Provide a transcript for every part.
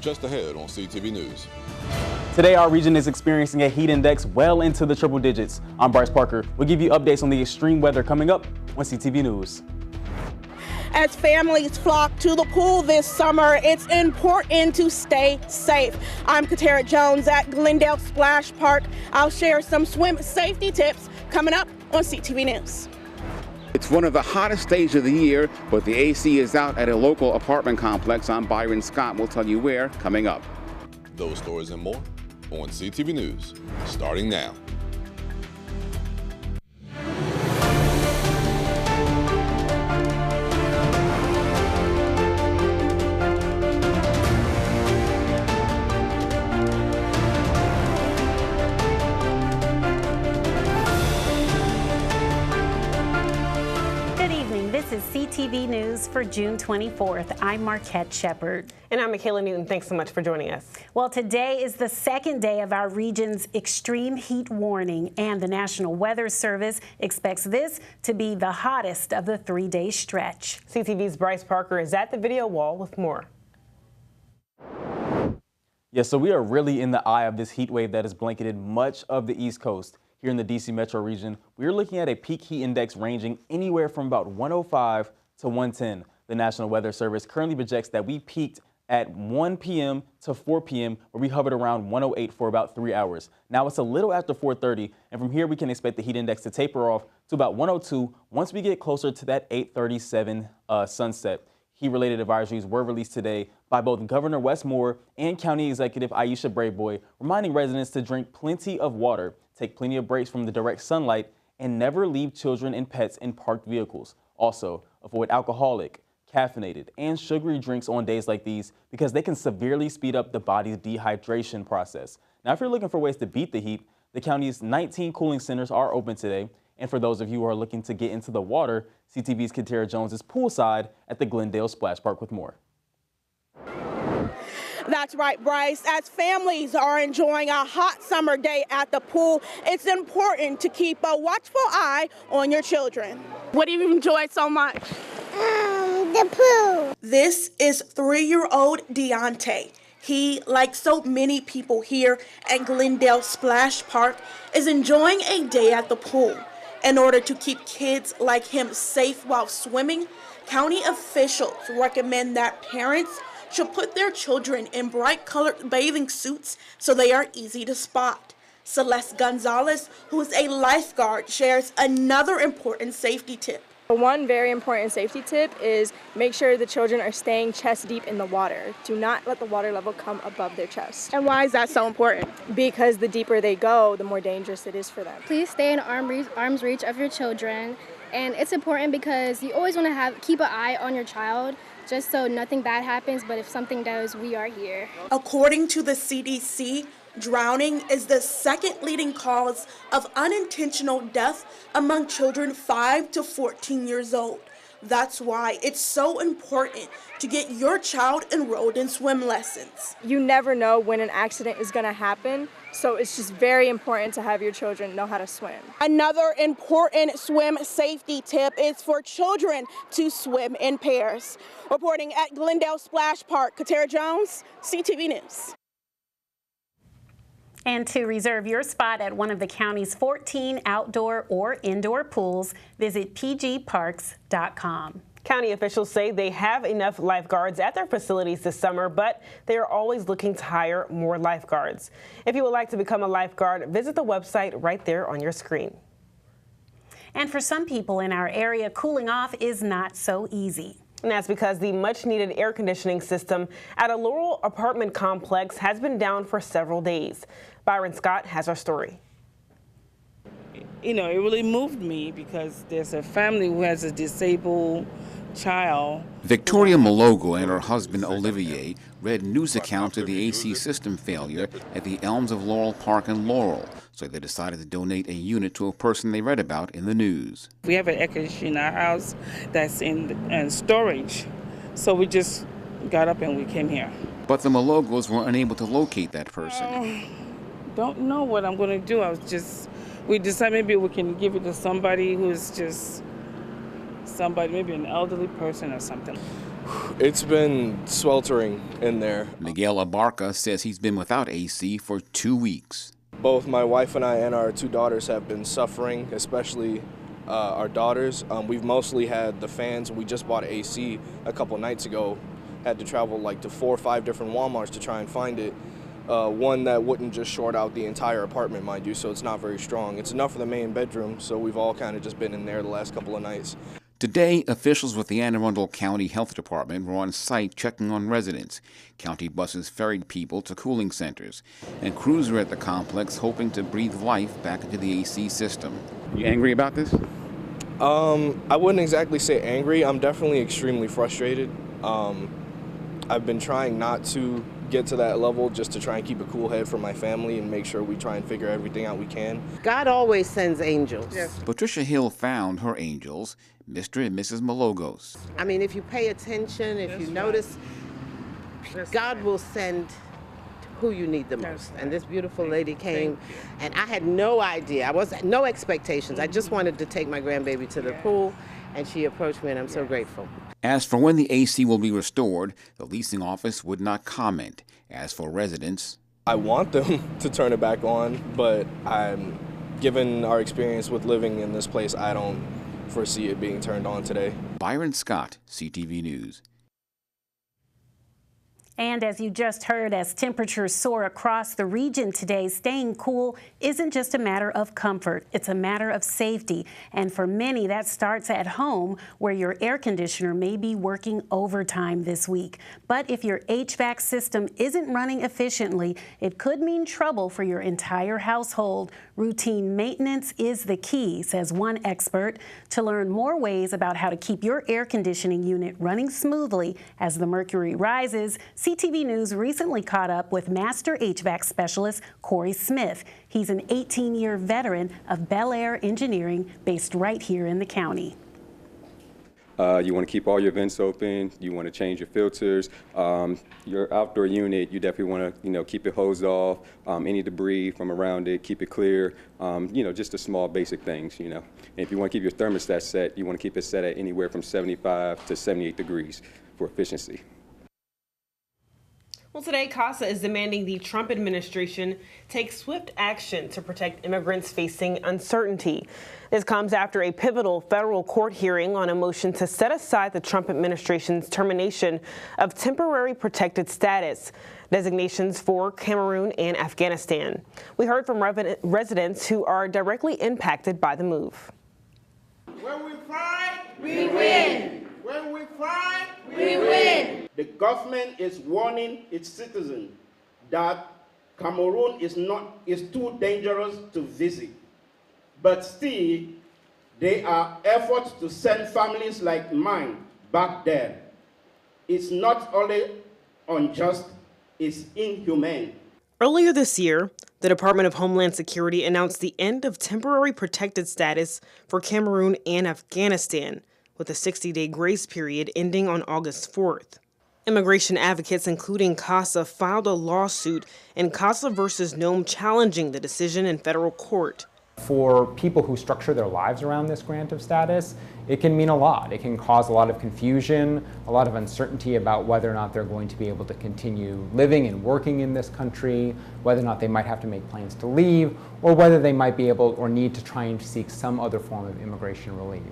just ahead on CTV News. Today, our region is experiencing a heat index well into the triple digits. I'm Bryce Parker. We'll give you updates on the extreme weather coming up on CTV News. As families flock to the pool this summer, it's important to stay safe. I'm Katara Jones at Glendale Splash Park. I'll share some swim safety tips coming up on CTV News. It's one of the hottest days of the year, but the AC is out at a local apartment complex. I'm Byron Scott. We'll tell you where coming up. Those stories and more on CTV News, starting now. This is CTV News for June 24th. I'm Marquette Shepard. And I'm Michaela Newton. Thanks so much for joining us. Well, today is the second day of our region's extreme heat warning, and the National Weather Service expects this to be the hottest of the 3-day stretch. CTV's Bryce Parker is at the video wall with more. Yes, so we are really in the eye of this heat wave that has blanketed much of the East Coast. Here in the D.C. metro region, we are looking at a peak heat index ranging anywhere from about 105 to 110. The National Weather Service currently projects that we peaked at 1 p.m. to 4 p.m., where we hovered around 108 for about 3 hours. Now it's a little after 4:30, and from here we can expect the heat index to taper off to about 102 once we get closer to that 8:37 sunset. Heat-related advisories were released today by both Governor Wes Moore and County Executive Aisha Braveboy, reminding residents to drink plenty of water, take plenty of breaks from the direct sunlight, and never leave children and pets in parked vehicles. Also, avoid alcoholic, caffeinated, and sugary drinks on days like these because they can severely speed up the body's dehydration process. Now, if you're looking for ways to beat the heat, the county's 19 cooling centers are open today. And for those of you who are looking to get into the water, CTV's Katara Jones is poolside at the Glendale Splash Park with more. That's right, Bryce. As families are enjoying a hot summer day at the pool, it's important to keep a watchful eye on your children. What do you enjoy so much? The pool. This is 3-year-old Deontay. He, like so many people here at Glendale Splash Park, is enjoying a day at the pool. In order to keep kids like him safe while swimming, county officials recommend that parents should put their children in bright-colored bathing suits so they are easy to spot. Celeste Gonzalez, who is a lifeguard, shares another important safety tip. One very important safety tip is make sure the children are staying chest deep in the water. Do not let the water level come above their chest. And why is that so important? Because the deeper they go, the more dangerous it is for them. Please stay in arm's reach of your children. And it's important because you always want to keep an eye on your child just so nothing bad happens. But if something does, we are here. According to the CDC, drowning is the second leading cause of unintentional death among children 5 to 14 years old. That's why it's so important to get your child enrolled in swim lessons. You never know when an accident is going to happen, so it's just very important to have your children know how to swim. Another important swim safety tip is for children to swim in pairs. Reporting at Glendale Splash Park, Katara Jones, CTV News. And to reserve your spot at one of the county's 14 outdoor or indoor pools, visit pgparks.com. County officials say they have enough lifeguards at their facilities this summer, but they are always looking to hire more lifeguards. If you would like to become a lifeguard, visit the website right there on your screen. And for some people in our area, cooling off is not so easy. And that's because the much-needed air conditioning system at a Laurel apartment complex has been down for several days. Byron Scott has our story. You know, it really moved me because there's a family who has a disabled child. Victoria Malogo and her husband Olivier read news accounts of the AC system failure at the Elms of Laurel Park in Laurel, so they decided to donate a unit to a person they read about in the news. We have an air conditioner in our house that's in storage, so we just got up and we came here. But the Malogos were unable to locate that person. Don't know what I'm going to do. We decided maybe we can give it to somebody who's just somebody, maybe an elderly person or something. It's been sweltering in there. Miguel Abarca says he's been without AC for 2 weeks. Both my wife and I and our 2 daughters have been suffering, especially our daughters. We've mostly had the fans. We just bought AC a couple nights ago. Had to travel like to 4 or 5 different Walmarts to try and find it. One that wouldn't just short out the entire apartment, mind you, so it's not very strong. It's enough for the main bedroom, so we've all kind of just been in there the last couple of nights. Today, officials with the Anne Arundel County Health Department were on site checking on residents. County buses ferried people to cooling centers, and crews are at the complex hoping to breathe life back into the AC system. You angry about this? I wouldn't exactly say angry. I'm definitely extremely frustrated. I've been trying not to get to that level just to try and keep a cool head for my family and make sure we try and figure everything out we can. God always sends angels. Yes. Patricia Hill found her angels, Mr. and Mrs. Malogos. I mean, if you pay attention, if you notice, God will send who you need the most. And this beautiful lady came, and I had no idea. I was no expectations. I just wanted to take my grandbaby to the pool, and she approached me, and I'm so grateful. As for when the AC will be restored, the leasing office would not comment. As for residents, I want them to turn it back on, but given our experience with living in this place, I don't foresee it being turned on today. Byron Scott, CTV News. And as you just heard, as temperatures soar across the region today, staying cool isn't just a matter of comfort, it's a matter of safety. And for many, that starts at home, where your air conditioner may be working overtime this week. But if your HVAC system isn't running efficiently, it could mean trouble for your entire household. Routine maintenance is the key, says one expert. To learn more ways about how to keep your air conditioning unit running smoothly as the mercury rises, CTV News recently caught up with master HVAC specialist Corey Smith. He's an 18-year veteran of Bel Air Engineering based right here in the county. You want to keep all your vents open. You want to change your filters. Your outdoor unit, you definitely want to, keep it hosed off. Any debris from around it, keep it clear. Just the small basic things. And if you want to keep your thermostat set, you want to keep it set at anywhere from 75 to 78 degrees for efficiency. Well, today, CASA is demanding the Trump administration take swift action to protect immigrants facing uncertainty. This comes after a pivotal federal court hearing on a motion to set aside the Trump administration's termination of temporary protected status designations for Cameroon and Afghanistan. We heard from residents who are directly impacted by the move. When we fight, we win. When we fight, we win. The government is warning its citizens that Cameroon is too dangerous to visit. But still, there are efforts to send families like mine back there. It's not only unjust, it's inhumane. Earlier this year, the Department of Homeland Security announced the end of temporary protected status for Cameroon and Afghanistan, with a 60-day grace period ending on August 4th. Immigration advocates, including CASA, filed a lawsuit in CASA versus Nome challenging the decision in federal court. For people who structure their lives around this grant of status, it can mean a lot. It can cause a lot of confusion, a lot of uncertainty about whether or not they're going to be able to continue living and working in this country, whether or not they might have to make plans to leave, or whether they might be able or need to try and seek some other form of immigration relief.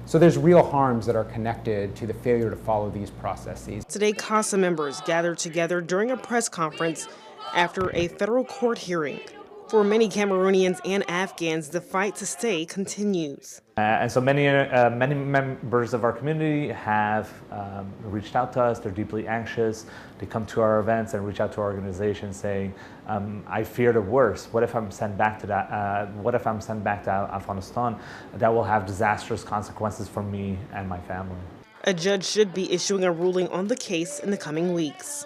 So there's real harms that are connected to the failure to follow these processes. Today, CASA members gathered together during a press conference after a federal court hearing. For many Cameroonians and Afghans, the fight to stay continues. And so many members of our community have reached out to us. They're deeply anxious. They come to our events and reach out to our organization saying, I fear the worst. What if I'm sent back to Afghanistan? That will have disastrous consequences for me and my family. A judge should be issuing a ruling on the case in the coming weeks.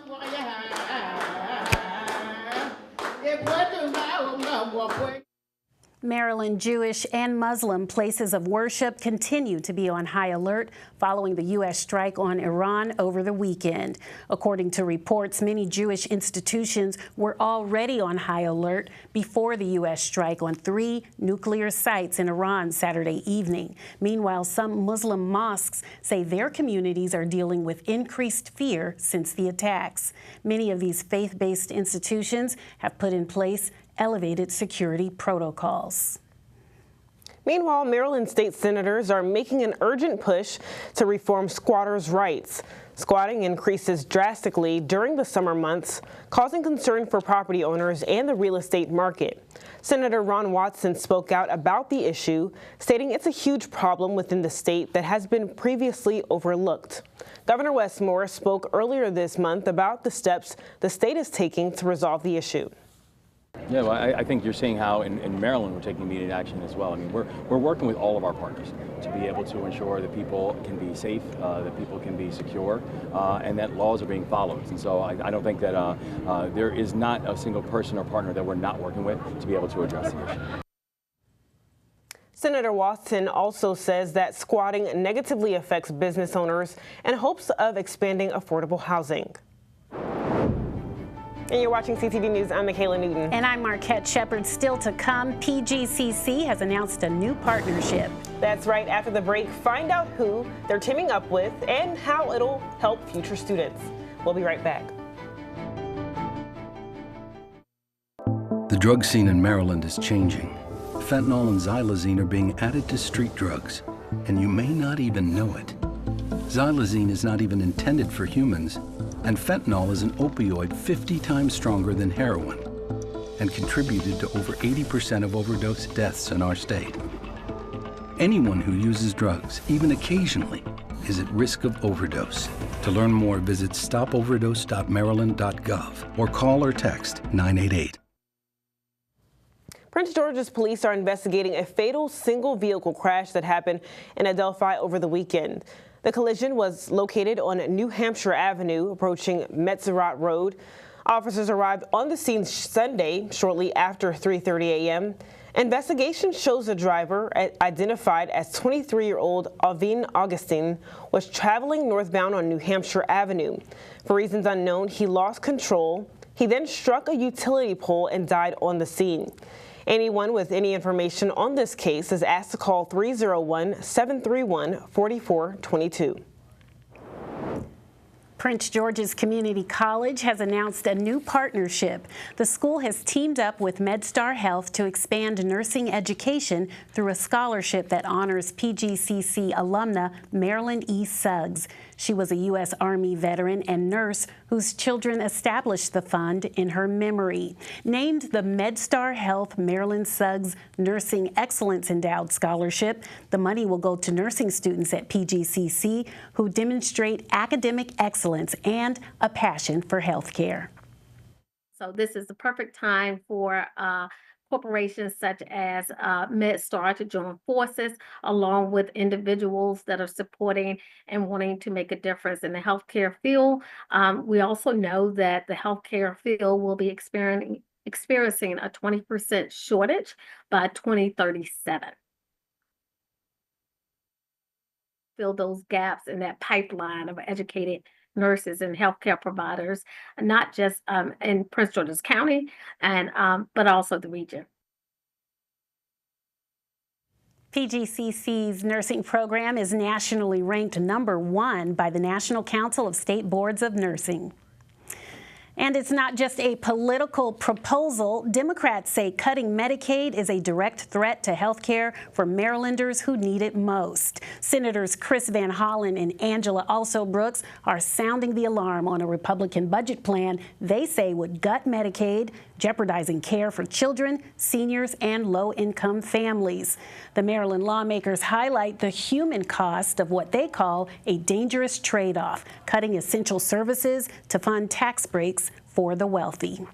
Maryland Jewish and Muslim places of worship continue to be on high alert following the U.S. strike on Iran over the weekend. According to reports, many Jewish institutions were already on high alert before the U.S. strike on 3 nuclear sites in Iran Saturday evening. Meanwhile, some Muslim mosques say their communities are dealing with increased fear since the attacks. Many of these faith-based institutions have put in place elevated security protocols. Meanwhile, Maryland state senators are making an urgent push to reform squatters' rights. Squatting increases drastically during the summer months, causing concern for property owners and the real estate market. Senator Ron Watson spoke out about the issue, stating it's a huge problem within the state that has been previously overlooked. Governor Wes Moore spoke earlier this month about the steps the state is taking to resolve the issue. Yeah, well, I think you're seeing how in Maryland we're taking immediate action as well. I mean, we're working with all of our partners to be able to ensure that people can be safe, that people can be secure, and that laws are being followed. And so I don't think that there is not a single person or partner that we're not working with to be able to address the issue. Senator Watson also says that squatting negatively affects business owners in hopes of expanding affordable housing. And you're watching CTV News. I'm Michaela Newton. And I'm Marquette Shepard. Still to come, PGCC has announced a new partnership. That's right. After the break, find out who they're teaming up with and how it'll help future students. We'll be right back. The drug scene in Maryland is changing. Fentanyl and xylazine are being added to street drugs, and you may not even know it. Xylazine is not even intended for humans, and fentanyl is an opioid 50 times stronger than heroin and contributed to over 80% of overdose deaths in our state. Anyone who uses drugs, even occasionally, is at risk of overdose. To learn more, visit stopoverdose.maryland.gov or call or text 988. Prince George's police are investigating a fatal single-vehicle crash that happened in Adelphi over the weekend. The collision was located on New Hampshire Avenue, approaching Metzerat Road. Officers arrived on the scene Sunday, shortly after 3:30 a.m. Investigation shows the driver, identified as 23-year-old Alvin Augustine, was traveling northbound on New Hampshire Avenue. For reasons unknown, he lost control. He then struck a utility pole and died on the scene. Anyone with any information on this case is asked to call 301-731-4422. Prince George's Community College has announced a new partnership. The school has teamed up with MedStar Health to expand nursing education through a scholarship that honors PGCC alumna Marilyn E. Suggs. She was a U.S. Army veteran and nurse whose children established the fund in her memory. Named the MedStar Health Marilyn Suggs Nursing Excellence Endowed Scholarship, the money will go to nursing students at PGCC who demonstrate academic excellence and a passion for health care. So this is the perfect time for corporations such as MedStar to join forces along with individuals that are supporting and wanting to make a difference in the healthcare field. We also know that the healthcare field will be experiencing a 20% shortage by 2037. Fill those gaps in that pipeline of educated nurses and healthcare providers, not just in Prince George's County, and but also the region. PGCC's nursing program is nationally ranked #1 by the National Council of State Boards of Nursing. And it's not just a political proposal. Democrats say cutting Medicaid is a direct threat to health care for Marylanders who need it most. Senators Chris Van Hollen and Angela Alsobrooks are sounding the alarm on a Republican budget plan they say would gut Medicaid, jeopardizing care for children, seniors, and low-income families. The Maryland lawmakers highlight the human cost of what they call a dangerous trade-off, cutting essential services to fund tax breaks for the wealthy.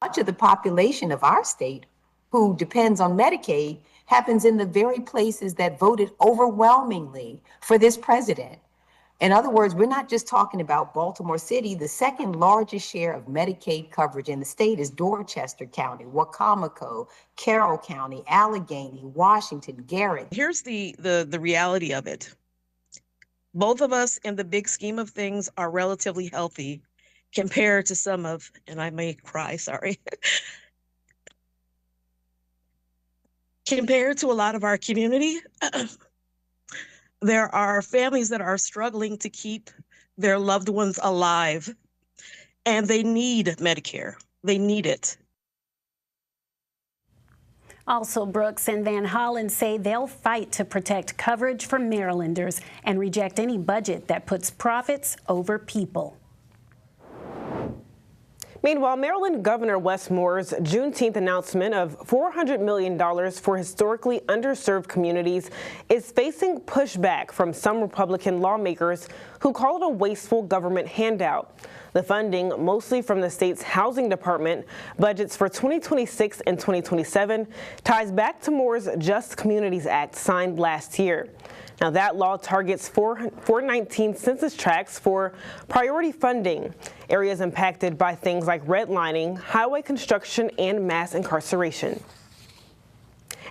Much of the population of our state who depends on Medicaid happens in the very places that voted overwhelmingly for this president. In other words, we're not just talking about Baltimore City. The second largest share of Medicaid coverage in the state is Dorchester County, Wacomico, Carroll County, Allegheny, Washington, Garrett. Here's the reality of it. Both of us, in the big scheme of things, are relatively healthy compared to some of, and I may cry, sorry, compared to a lot of our community. There are families that are struggling to keep their loved ones alive, and they need Medicare. They need it. Also, Brooks and Van Hollen say they'll fight to protect coverage for Marylanders and reject any budget that puts profits over people. Meanwhile, Maryland Governor Wes Moore's Juneteenth announcement of $400 million for historically underserved communities is facing pushback from some Republican lawmakers who call it a wasteful government handout. The funding, mostly from the state's housing department, budgets for 2026 and 2027, ties back to Moore's Just Communities Act signed last year. Now, that law targets 419 census tracts for priority funding, areas impacted by things like redlining, highway construction, and mass incarceration.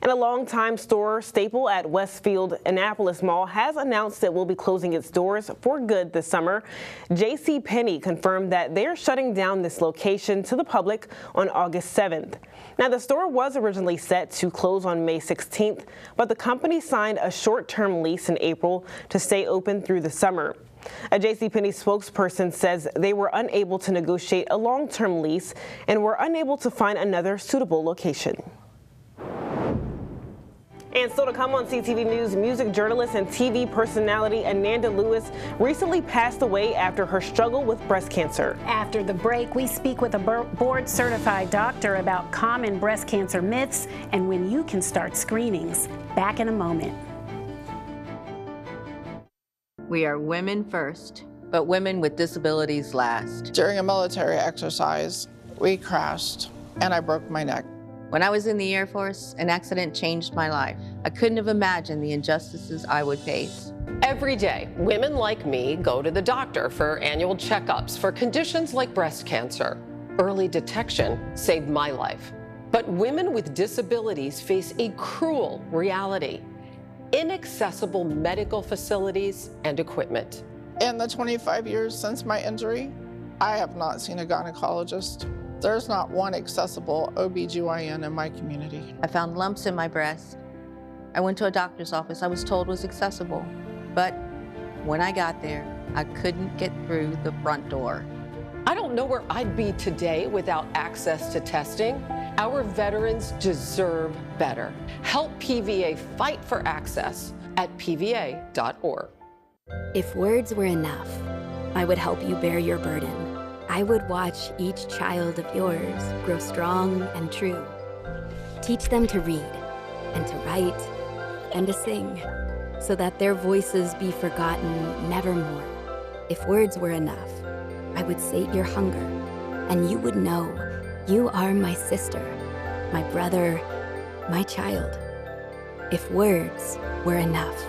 And a longtime store staple at Westfield Annapolis Mall has announced it will be closing its doors for good this summer. JCPenney confirmed that they're shutting down this location to the public on August 7th. Now, the store was originally set to close on May 16th, but the company signed a short-term lease in April to stay open through the summer. A JCPenney spokesperson says they were unable to negotiate a long-term lease and were unable to find another suitable location. And still to come on CTV News, music journalist and TV personality Ananda Lewis recently passed away after her struggle with breast cancer. After the break, we speak with a board-certified doctor about common breast cancer myths and when you can start screenings. Back in a moment. We are women first, but women with disabilities last. During a military exercise, we crashed and I broke my neck. When I was in the Air Force, an accident changed my life. I couldn't have imagined the injustices I would face. Every day, women like me go to the doctor for annual checkups for conditions like breast cancer. Early detection saved my life. But women with disabilities face a cruel reality: inaccessible medical facilities and equipment. In the 25 years since my injury, I have not seen a gynecologist. There's not one accessible OB/GYN in my community. I found lumps in my breast. I went to a doctor's office I was told was accessible, but when I got there, I couldn't get through the front door. I don't know where I'd be today without access to testing. Our veterans deserve better. Help PVA fight for access at pva.org. If words were enough, I would help you bear your burden. I would watch each child of yours grow strong and true. Teach them to read and to write and to sing so that their voices be forgotten nevermore. If words were enough, I would sate your hunger and you would know you are my sister, my brother, my child. If words were enough.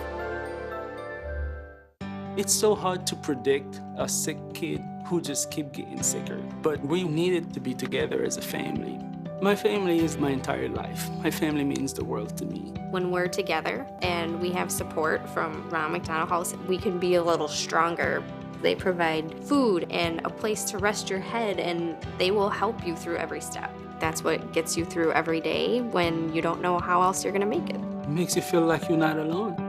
It's so hard to predict a sick kid who just keep getting sicker, but we needed to be together as a family. My family is my entire life. My family means the world to me. When we're together and we have support from Ronald McDonald House, we can be a little stronger. They provide food and a place to rest your head, and they will help you through every step. That's what gets you through every day when you don't know how else you're gonna make it. It makes you feel like you're not alone.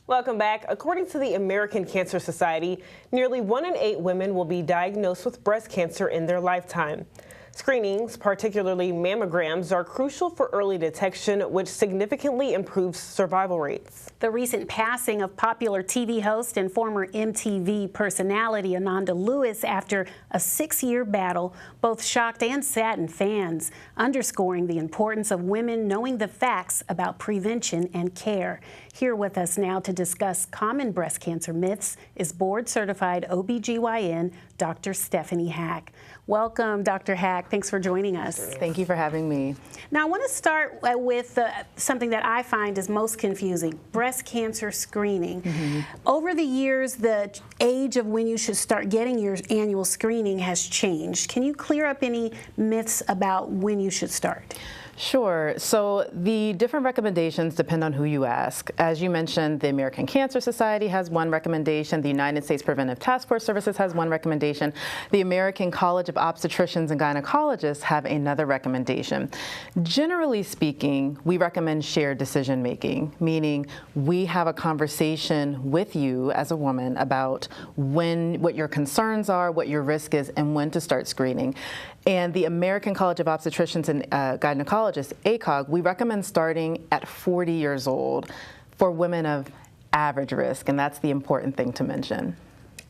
Welcome back. According to the American Cancer Society, nearly 1 in 8 women will be diagnosed with breast cancer in their lifetime. Screenings, particularly mammograms, are crucial for early detection, which significantly improves survival rates. The recent passing of popular TV host and former MTV personality Ananda Lewis after a 6-year battle both shocked and saddened fans, underscoring the importance of women knowing the facts about prevention and care. Here with us now to discuss common breast cancer myths is board-certified OBGYN Dr. Stephanie Hack. Welcome, Dr. Hack. Thanks for joining us. Thank you for having me. Now, I want to start with something that I find is most confusing, breast cancer screening. Over the years, the age of when you should start getting your annual screening has changed. Can you clear up any myths about when you should start? Sure. So the different recommendations depend on who you ask. As you mentioned, the American Cancer Society has one recommendation. The United States Preventive Task Force Services has one recommendation. The American College of Obstetricians and Gynecologists have another recommendation. Generally speaking, we recommend shared decision making, meaning we have a conversation with you as a woman about what your concerns are, what your risk is, and when to start screening. And the American College of Obstetricians and Gynecologists, ACOG, we recommend starting at 40 years old for women of average risk, and that's the important thing to mention.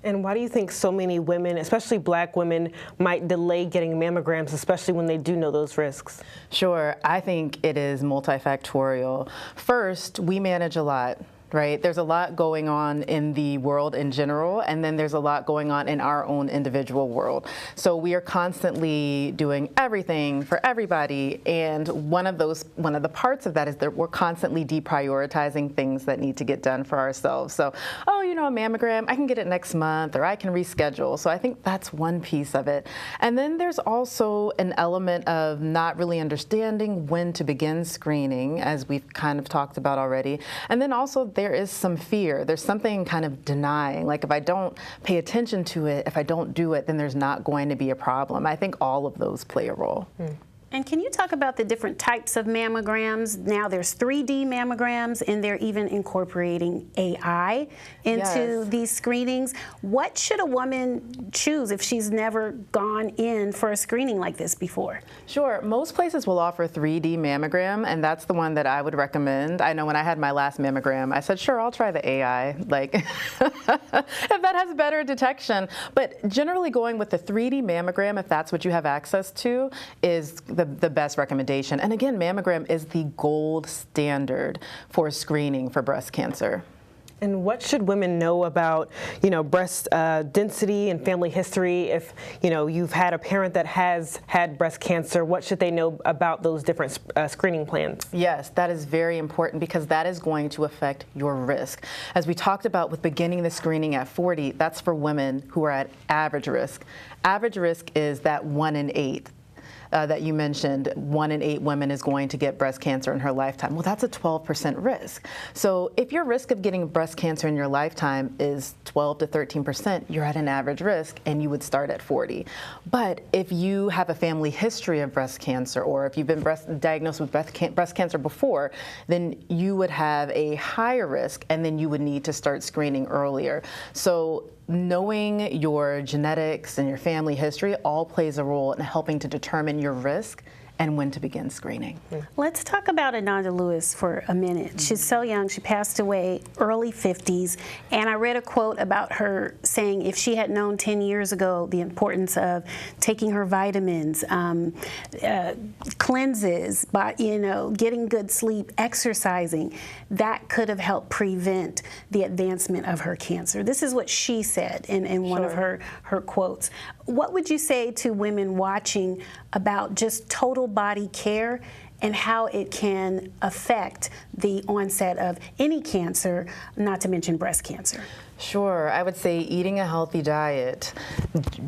And why do you think so many women, especially Black women, might delay getting mammograms, especially when they do know those risks? Sure. I think it is multifactorial. First, we manage a lot. Right? There's a lot going on in the world in general, and then there's a lot going on in our own individual world. So we are constantly doing everything for everybody, and one of the parts of that is that we're constantly deprioritizing things that need to get done for ourselves. So, oh, you know, a mammogram, I can get it next month, or I can reschedule. So I think that's one piece of it. And then there's also an element of not really understanding when to begin screening, as we've kind of talked about already. And then also there is some fear. There's something kind of denying, like if I don't pay attention to it, if I don't do it, then there's not going to be a problem. I think all of those play a role. And can you talk about the different types of mammograms? Now there's 3D mammograms, and they're even incorporating AI into these screenings. What should a woman choose if she's never gone in for a screening like this before? Sure. Most places will offer 3D mammogram, and that's the one that I would recommend. I know when I had my last mammogram, I said, sure, I'll try the AI, like if that has better detection. But generally going with the 3D mammogram, if that's what you have access to, is the best recommendation. And again, mammogram is the gold standard for screening for breast cancer. And what should women know about, you know, breast density and family history? If, you know, you've had a parent that has had breast cancer, what should they know about those different screening plans? Yes, that is very important because that is going to affect your risk. As we talked about with beginning the screening at 40, that's for women who are at average risk. Average risk is that 1 in 8. That you mentioned, 1 in 8 women is going to get breast cancer in her lifetime. Well, that's a 12% risk. So if your risk of getting breast cancer in your lifetime is 12 to 13%, you're at an average risk, and you would start at 40. But if you have a family history of breast cancer, or if you've been diagnosed with breast cancer before, then you would have a higher risk, and then you would need to start screening earlier. So knowing your genetics and your family history all plays a role in helping to determine your risk and when to begin screening. Let's talk about Ananda Lewis for a minute. She's so young. She passed away early 50s. And I read a quote about her saying if she had known 10 years ago the importance of taking her vitamins, cleanses, getting good sleep, exercising, that could have helped prevent the advancement of her cancer. This is what she said in one of her quotes. What would you say to women watching about just total body care and how it can affect the onset of any cancer, not to mention breast cancer? Sure. I would say eating a healthy diet,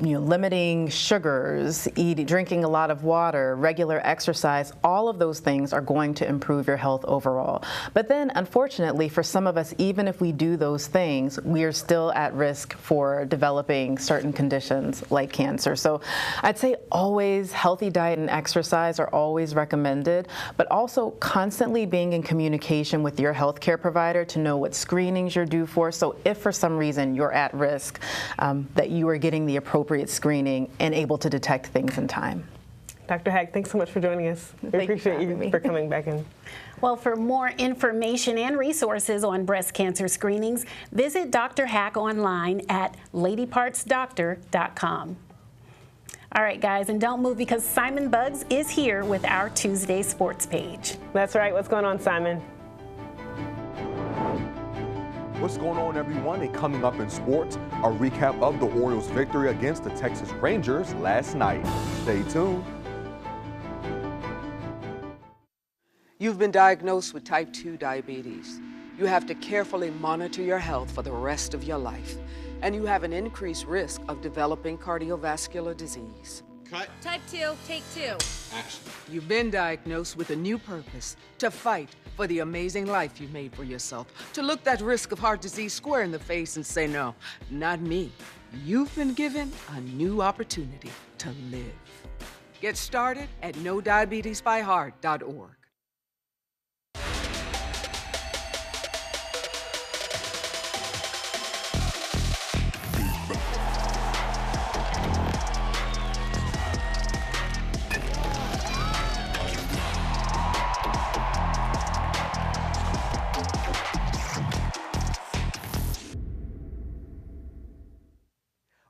limiting sugars, drinking a lot of water, regular exercise, all of those things are going to improve your health overall. But then, unfortunately, for some of us, even if we do those things, we are still at risk for developing certain conditions like cancer. So I'd say always healthy diet and exercise are always recommended, but also constantly being in communication with your healthcare provider to know what screenings you're due for. So if for some reason you're at risk, that you are getting the appropriate screening and able to detect things in time. Dr. Hack, thanks so much for joining us. We appreciate you for coming back in. Well, for more information and resources on breast cancer screenings, visit Dr. Hack online at ladypartsdoctor.com. All right, guys, and don't move because Simon Buggs is here with our Tuesday Sports page. That's right. What's going on, Simon? What's going on, everyone? And coming up in sports, a recap of the Orioles' victory against the Texas Rangers last night. Stay tuned. You've been diagnosed with type 2 diabetes. You have to carefully monitor your health for the rest of your life, and you have an increased risk of developing cardiovascular disease. Cut. Type 2, take 2. Action. You've been diagnosed with a new purpose, to fight for the amazing life you made for yourself, to look that risk of heart disease square in the face and say, no, not me. You've been given a new opportunity to live. Get started at NoDiabetesByHeart.org.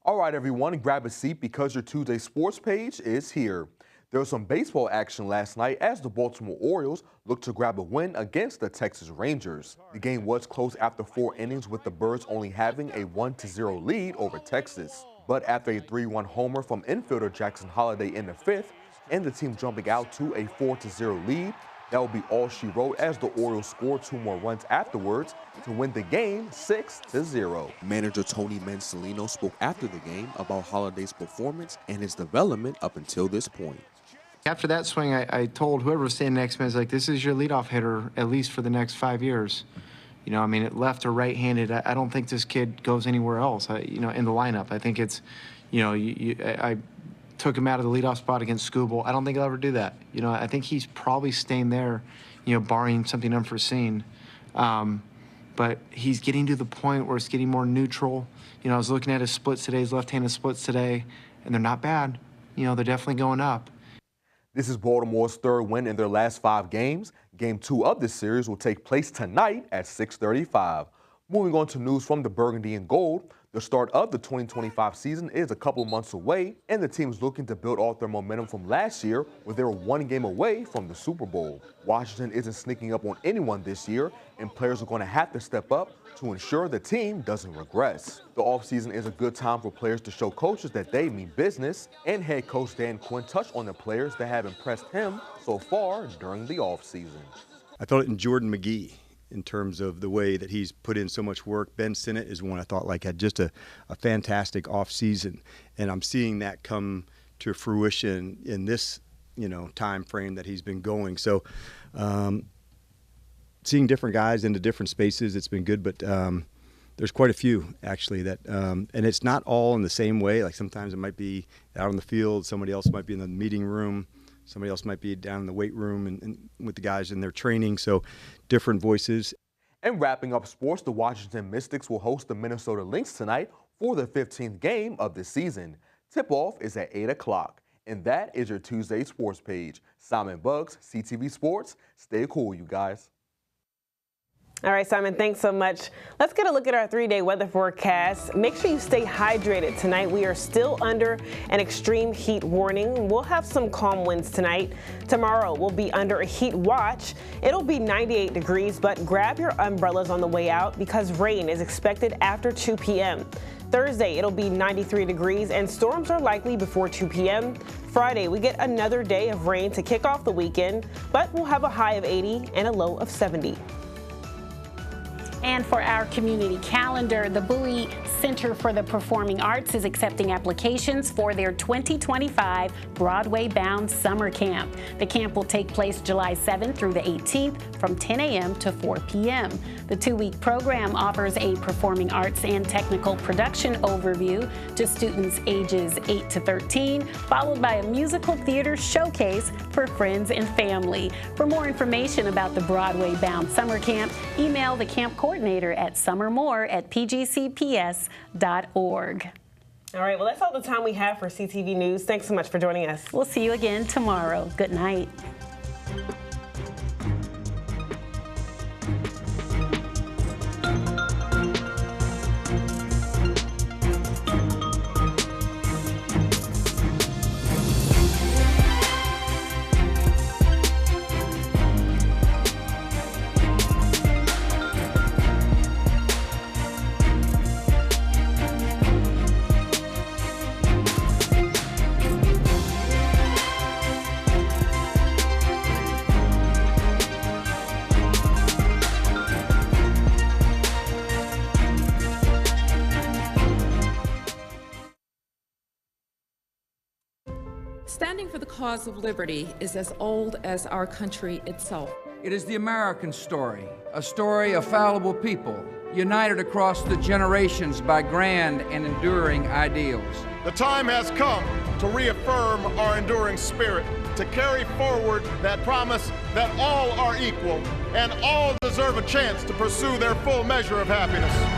All right, everyone, grab a seat because your Tuesday sports page is here. There was some baseball action last night as the Baltimore Orioles looked to grab a win against the Texas Rangers. The game was close after 4 innings, with the Birds only having a 1-0 lead over Texas. But after a 3-1 homer from infielder Jackson Holliday in the 5th, and the team jumping out to a 4-0 lead, that will be all she wrote as the Orioles scored 2 more runs afterwards to win the game 6-0. Manager Tony Mansolino spoke after the game about Holliday's performance and his development up until this point. After that swing, I told whoever was standing next to me, I was like, this is your leadoff hitter, at least for the next 5 years. You know, I mean, left or right-handed, I don't think this kid goes anywhere else, in the lineup. I think it's, I took him out of the leadoff spot against Scooble. I don't think he'll ever do that. I think he's probably staying there, barring something unforeseen. But he's getting to the point where it's getting more neutral. I was looking at his splits today, his left-handed splits today, and they're not bad. They're definitely going up. This is Baltimore's 3rd win in their last 5 games. Game 2 of this series will take place tonight at 6:35. Moving on to news from the Burgundy and Gold, the start of the 2025 season is a couple of months away, and the team's looking to build off their momentum from last year, where they were 1 game away from the Super Bowl. Washington isn't sneaking up on anyone this year, and players are going to have to step up to ensure the team doesn't regress. The offseason is a good time for players to show coaches that they mean business, and head coach Dan Quinn touched on the players that have impressed him so far during the offseason. I thought in Jordan McGee, in terms of the way that he's put in so much work. Ben Sinnott is one I thought had just a fantastic offseason, and I'm seeing that come to fruition in this time frame that he's been going. So seeing different guys into different spaces, it's been good, but there's quite a few actually that and it's not all in the same way. Like sometimes it might be out on the field, somebody else might be in the meeting room, somebody else might be down in the weight room and with the guys in their training, so different voices. And wrapping up sports, the Washington Mystics will host the Minnesota Lynx tonight for the 15th game of the season. Tip-off is at 8 o'clock. And that is your Tuesday sports page. Simon Buggs, CTV Sports. Stay cool, you guys. All right, Simon, thanks so much. Let's get a look at our 3-day weather forecast. Make sure you stay hydrated tonight. We are still under an extreme heat warning. We'll have some calm winds tonight. Tomorrow, we'll be under a heat watch. It'll be 98 degrees, but grab your umbrellas on the way out because rain is expected after 2 p.m. Thursday, it'll be 93 degrees and storms are likely before 2 p.m. Friday, we get another day of rain to kick off the weekend, but we'll have a high of 80 and a low of 70. And for our community calendar, the Bowie Center for the Performing Arts is accepting applications for their 2025 Broadway-bound summer camp. The camp will take place July 7th through the 18th from 10 a.m. to 4 p.m. The 2-week program offers a performing arts and technical production overview to students ages 8 to 13, followed by a musical theater showcase for friends and family. For more information about the Broadway-bound summer camp, email the camp coordinator at summermore@pgcps.org. All right, well, that's all the time we have for CTV News. Thanks so much for joining us. We'll see you again tomorrow. Good night. Standing for the cause of liberty is as old as our country itself. It is the American story, a story of fallible people, united across the generations by grand and enduring ideals. The time has come to reaffirm our enduring spirit, to carry forward that promise that all are equal and all deserve a chance to pursue their full measure of happiness.